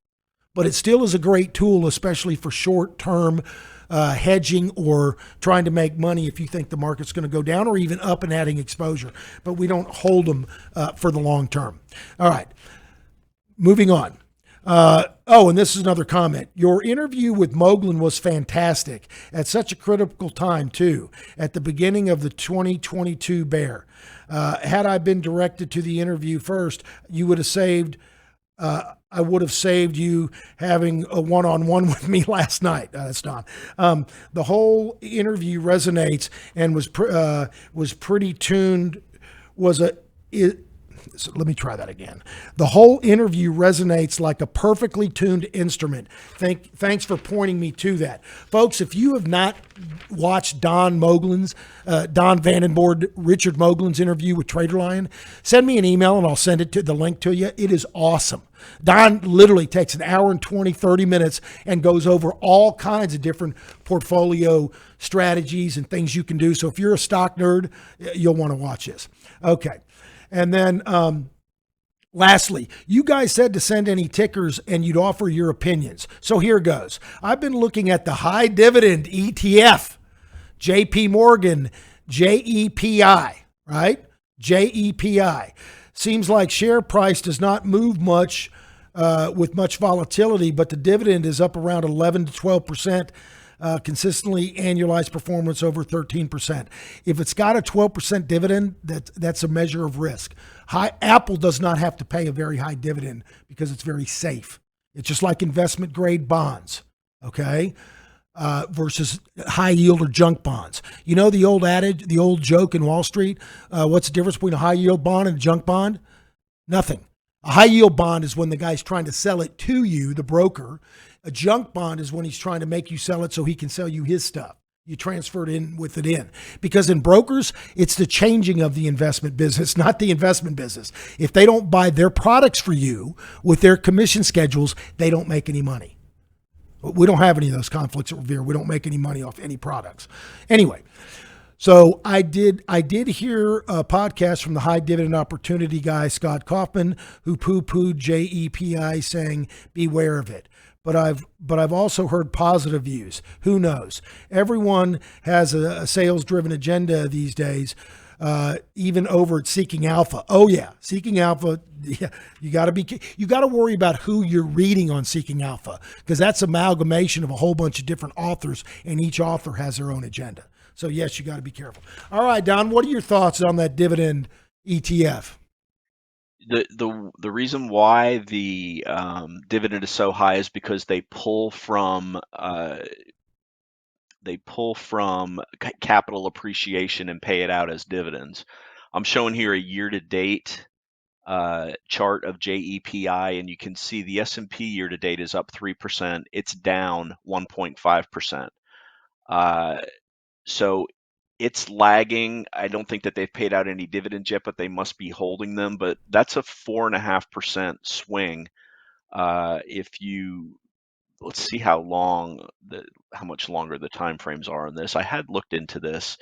But it still is a great tool, especially for short-term hedging or trying to make money if you think the market's going to go down, or even up and adding exposure. But we don't hold them for the long term. All right, moving on. And this is another comment. Your interview with Moglen was fantastic at such a critical time, too, at the beginning of the 2022 bear. Had I been directed to the interview first, you would have saved, I would have saved you having a one-on-one with me last night. That's Don. The whole interview resonates and was pretty tuned, So let me try that again. The whole interview resonates like a perfectly tuned instrument. Thanks for pointing me to that. Folks, if you have not watched Don Vandenbord, Richard Moglen's interview with Trader Lion, send me an email and I'll send the link to you. It is awesome. Don literally takes an hour and 20, 30 minutes and goes over all kinds of different portfolio strategies and things you can do. So if you're a stock nerd, you'll want to watch this. Okay. And then lastly, you guys said to send any tickers and you'd offer your opinions. So here goes. I've been looking at the High-Dividend ETF, JP Morgan, JEPI, right? JEPI. Seems like share price does not move much with much volatility, but the dividend is up around 11 to 12%. Consistently annualized performance over 13%. If it's got a 12% dividend, that's a measure of risk. Apple does not have to pay a very high dividend because it's very safe. It's just like investment grade bonds, okay? Versus high yield or junk bonds. You know the old adage, the old joke in Wall Street? What's the difference between a high yield bond and a junk bond? Nothing. A high yield bond is when the guy's trying to sell it to you, the broker. A junk bond is when he's trying to make you sell it so he can sell you his stuff. You transfer it in with it in. Because in brokers, it's the changing of the investment business, not the investment business. If they don't buy their products for you with their commission schedules, they don't make any money. We don't have any of those conflicts at Revere. We don't make any money off any products. Anyway, so I did hear a podcast from the High Dividend Opportunity guy, Scott Kaufman, who poo-pooed JEPI, saying, beware of it. But I've also heard positive views. Who knows? Everyone has a sales-driven agenda these days, even over at Seeking Alpha. Oh yeah, Seeking Alpha. Yeah, you got to worry about who you're reading on Seeking Alpha, because that's amalgamation of a whole bunch of different authors, and each author has their own agenda. So yes, you got to be careful. All right, Don, what are your thoughts on that dividend ETF? The reason why the dividend is so high is because they pull from capital appreciation and pay it out as dividends. I'm showing here a year-to-date chart of JEPI, and you can see the S&P year to date is up 3%. It's down 1.5%. So it's lagging. I don't think that they've paid out any dividends yet, but they must be holding them. But that's a 4.5% swing. If you Let's see how much longer the time frames are on this. I had looked into this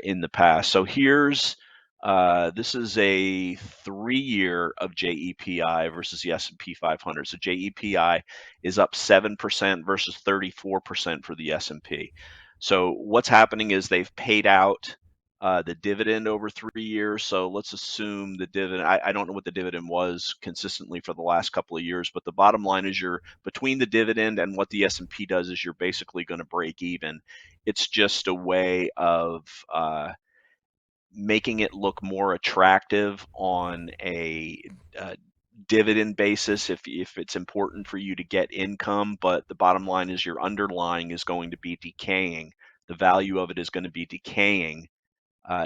in the past. So this is a 3-year of JEPI versus the S&P 500. So JEPI is up 7% versus 34% for the S&P. So what's happening is they've paid out the dividend over 3 years. So let's assume the dividend, I don't know what the dividend was consistently for the last couple of years, but the bottom line is between the dividend and what the S&P does is you're basically going to break even. It's just a way of making it look more attractive on a dividend basis if it's important for you to get income, but the bottom line is your underlying is going to be decaying. The value of it is going to be decaying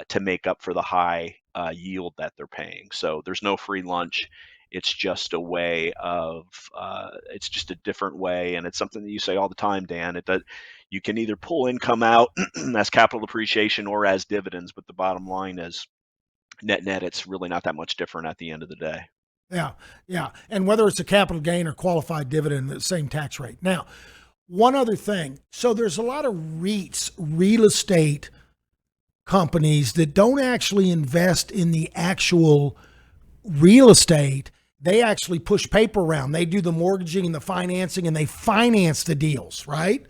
to make up for the high yield that they're paying. So there's no free lunch. It's just a way of, it's just a different way. And it's something that you say all the time, Dan, that you can either pull income out as capital appreciation or as dividends, but the bottom line is net, it's really not that much different at the end of the day. Yeah, yeah. And whether it's a capital gain or qualified dividend, the same tax rate. Now, one other thing. So there's a lot of REITs, real estate companies, that don't actually invest in the actual real estate. They actually push paper around. They do the mortgaging and the financing, and they finance the deals, right?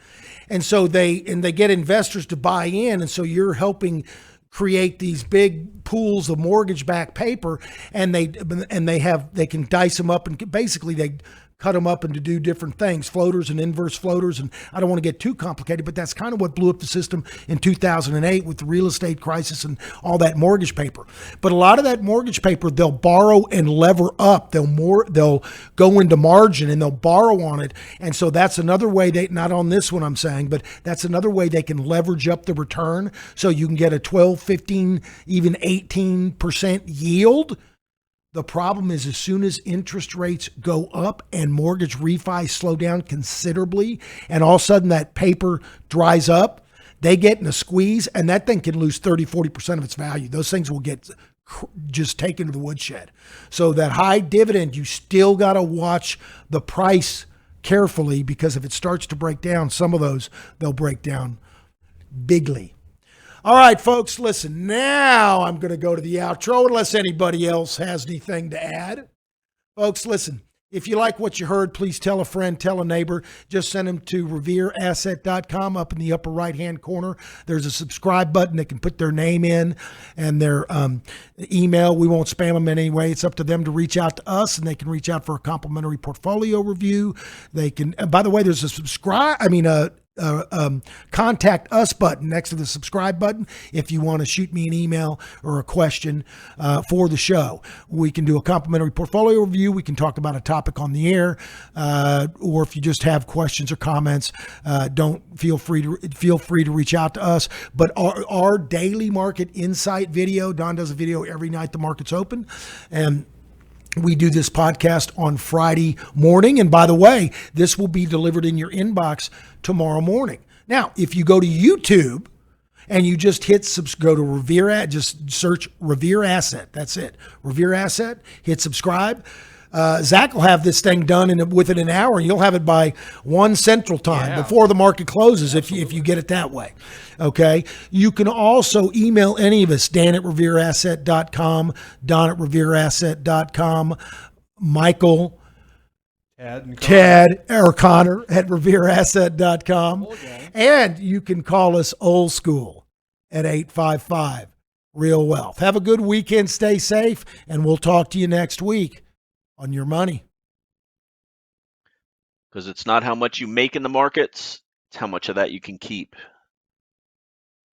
And so they get investors to buy in, and so you're helping create these big pools of mortgage-backed paper, and they can dice them up, and basically they cut them up into do different things, floaters and inverse floaters. And I don't want to get too complicated, but that's kind of what blew up the system in 2008 with the real estate crisis and all that mortgage paper. But a lot of that mortgage paper, they'll borrow and lever up. They'll go into margin and they'll borrow on it. And so that's another way not on this one I'm saying, but that's another way they can leverage up the return. So you can get a 12, 15, even 18% yield. The problem is, as soon as interest rates go up and mortgage refi slow down considerably, and all of a sudden that paper dries up, they get in a squeeze, and that thing can lose 30, 40% of its value. Those things will get just taken to the woodshed. So that high dividend, you still got to watch the price carefully, because if it starts to break down, some of those, they'll break down bigly. All right, folks, listen, now I'm going to go to the outro unless anybody else has anything to add. Folks, listen, if you like what you heard, please tell a friend, tell a neighbor. Just send them to revereasset.com. Up in the upper right-hand corner, there's a subscribe button. They can put their name in and their email. We won't spam them in any way. It's up to them to reach out to us, and they can reach out for a complimentary portfolio review. They can, by the way, there's a contact us button next to the subscribe button if you want to shoot me an email or a question for the show. We can do a complimentary portfolio review. We can talk about a topic on the air, or if you just have questions or comments, feel free to reach out to us. But our daily market insight video, Don does a video every night the market's open, and we do this podcast on Friday morning. And by the way, this will be delivered in your inbox tomorrow morning. Now, if you go to YouTube and you just go to Revere, just search Revere Asset. That's it. Revere Asset, hit subscribe. Zach will have this thing done within an hour, and you'll have it by 1 Central Time before the market closes. If you get it that way. Okay. You can also email any of us, Dan@revereasset.com, Don@revereasset.com, Michael, Ted, or Connor at revereasset.com. And you can call us old school at 855 Real Wealth. Have a good weekend. Stay safe, and we'll talk to you next week on your money. Because it's not how much you make in the markets, it's how much of that you can keep.